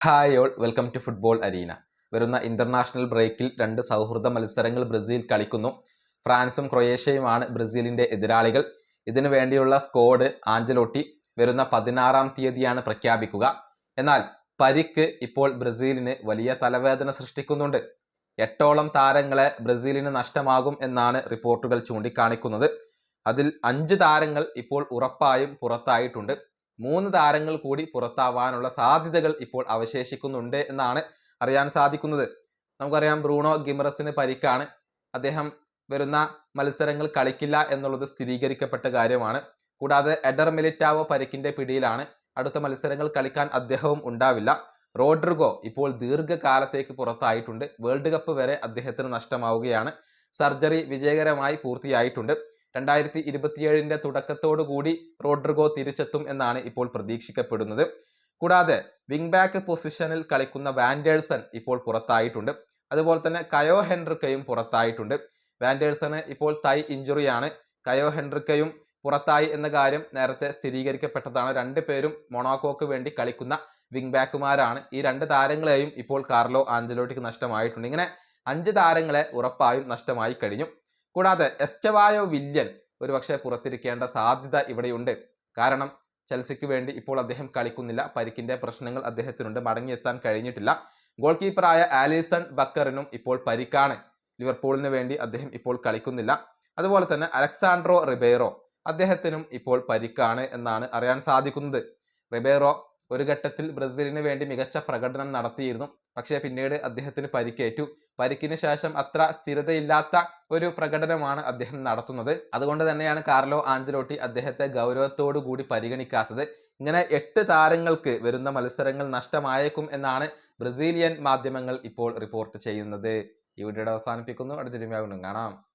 Hi all welcome to football arena. വരുന്ന international ബ്രേക്കിൽ 2 സൗഹൃദ മത്സരങ്ങൾ ബ്രസീൽ കളിക്കുന്നു. ഫ്രാൻസും ക്രൊയേഷ്യയുമാണ് ബ്രസീലിന്റെ എതിരാളികൾ. ഇതിനു വേണ്ടിയുള്ള സ്ക്വാഡ് ആഞ്ചലോട്ടി വരുന്ന 16-ാം തീയതിയാണ് പ്രഖ്യാപിക്കുക. എന്നാൽ പരിക്ക് ഇപ്പോൾ ബ്രസീലിന് വലിയ തലവേദന സൃഷ്ടിക്കുന്നുണ്ട്. 8ഓളം താരങ്ങളെ ബ്രസീലിന് നഷ്ടമാകും എന്നാണ് റിപ്പോർട്ടുകൾ ചൂണ്ടിക്കാണിക്കുന്നത്. അതിൽ 5 താരങ്ങൾ ഇപ്പോൾ ഉറപ്പായും പുറത്തായിട്ടുണ്ട്. 3 താരങ്ങൾ കൂടി പുറത്താവാനുള്ള സാധ്യതകൾ ഇപ്പോൾ അവശേഷിക്കുന്നുണ്ട് എന്നാണ് അറിയാൻ സാധിക്കുന്നത്. നമുക്കറിയാം, ബ്രൂണോ ഗിമറസിന് പരിക്കാണ്. അദ്ദേഹം വരുന്ന മത്സരങ്ങൾ കളിക്കില്ല എന്നുള്ളത് സ്ഥിരീകരിക്കപ്പെട്ട കാര്യമാണ്. കൂടാതെ എഡർ മിലിറ്റാവോ പരിക്കിന്റെ പിടിയിലാണ്. അടുത്ത മത്സരങ്ങൾ കളിക്കാൻ അദ്ദേഹവും ഉണ്ടാവില്ല. റോഡ്രിഗോ ഇപ്പോൾ ദീർഘകാലത്തേക്ക് പുറത്തായിട്ടുണ്ട്. വേൾഡ് കപ്പ് വരെ അദ്ദേഹത്തിന് നഷ്ടമാവുകയാണ്. സർജറി വിജയകരമായി പൂർത്തിയായിട്ടുണ്ട്. 2027 തുടക്കത്തോടു കൂടി റോഡ്രിഗോ തിരിച്ചെത്തും എന്നാണ് ഇപ്പോൾ പ്രതീക്ഷിക്കപ്പെടുന്നത്. കൂടാതെ വിങ് ബാക്ക് പൊസിഷനിൽ കളിക്കുന്ന വാൻഡേഴ്സൺ ഇപ്പോൾ പുറത്തായിട്ടുണ്ട്. അതുപോലെ തന്നെ കയോ ഹെൻറിക്കയും പുറത്തായിട്ടുണ്ട്. വാൻഡേഴ്സണ് ഇപ്പോൾ തൈ ഇഞ്ചുറിയാണ്. കയോ ഹെൻറിക്കയും പുറത്തായി എന്ന കാര്യം നേരത്തെ സ്ഥിരീകരിക്കപ്പെട്ടതാണ്. 2 പേരും മൊണാക്കോക്ക് വേണ്ടി കളിക്കുന്ന വിങ് ബാക്കുമാരാണ്. ഈ 2 താരങ്ങളെയും ഇപ്പോൾ കാർലോ ആഞ്ചലോട്ടിക്ക് നഷ്ടമായിട്ടുണ്ട്. ഇങ്ങനെ 5 താരങ്ങളെ ഉറപ്പായും നഷ്ടമായി കഴിഞ്ഞു. കൂടാതെ എസ്റ്റവായോ വില്യൻ ഒരുപക്ഷെ പുറത്തിരിക്കേണ്ട സാധ്യത ഇവിടെയുണ്ട്. കാരണം ചെൽസിക്ക് വേണ്ടി ഇപ്പോൾ അദ്ദേഹം കളിക്കുന്നില്ല. പരിക്കിന്റെ പ്രശ്നങ്ങൾ അദ്ദേഹത്തിനുണ്ട്. മടങ്ങിയെത്താൻ കഴിഞ്ഞിട്ടില്ല. ഗോൾ കീപ്പറായ ആലിസൺ ബക്കറിനും ഇപ്പോൾ പരിക്കാണ്. ലിവർപൂളിന് വേണ്ടി അദ്ദേഹം ഇപ്പോൾ കളിക്കുന്നില്ല. അതുപോലെ തന്നെ അലക്സാൻഡ്രോ റിബേറോ, അദ്ദേഹത്തിനും ഇപ്പോൾ പരിക്കാണ് എന്നാണ് അറിയാൻ സാധിക്കുന്നത്. റിബേറോ ഒരു ഘട്ടത്തിൽ ബ്രസീലിന് വേണ്ടി മികച്ച പ്രകടനം നടത്തിയിരുന്നു. പക്ഷേ പിന്നീട് അദ്ദേഹത്തിന് പരിക്കേറ്റു. പരിക്കിന് ശേഷം അത്ര സ്ഥിരതയില്ലാത്ത ഒരു പ്രകടനമാണ് അദ്ദേഹം നടത്തുന്നത്. അതുകൊണ്ട് തന്നെയാണ് കാർലോ ആഞ്ചലോട്ടി അദ്ദേഹത്തെ ഗൗരവത്തോടു കൂടി പരിഗണിക്കാത്തത്. ഇങ്ങനെ 8 താരങ്ങൾക്ക് വരുന്ന മത്സരങ്ങൾ നഷ്ടമായേക്കും എന്നാണ് ബ്രസീലിയൻ മാധ്യമങ്ങൾ ഇപ്പോൾ റിപ്പോർട്ട് ചെയ്യുന്നത്. ഈ വീഡിയോ അവസാനിപ്പിക്കുന്നു. അടുത്ത വീഡിയോയിൽ കാണാം.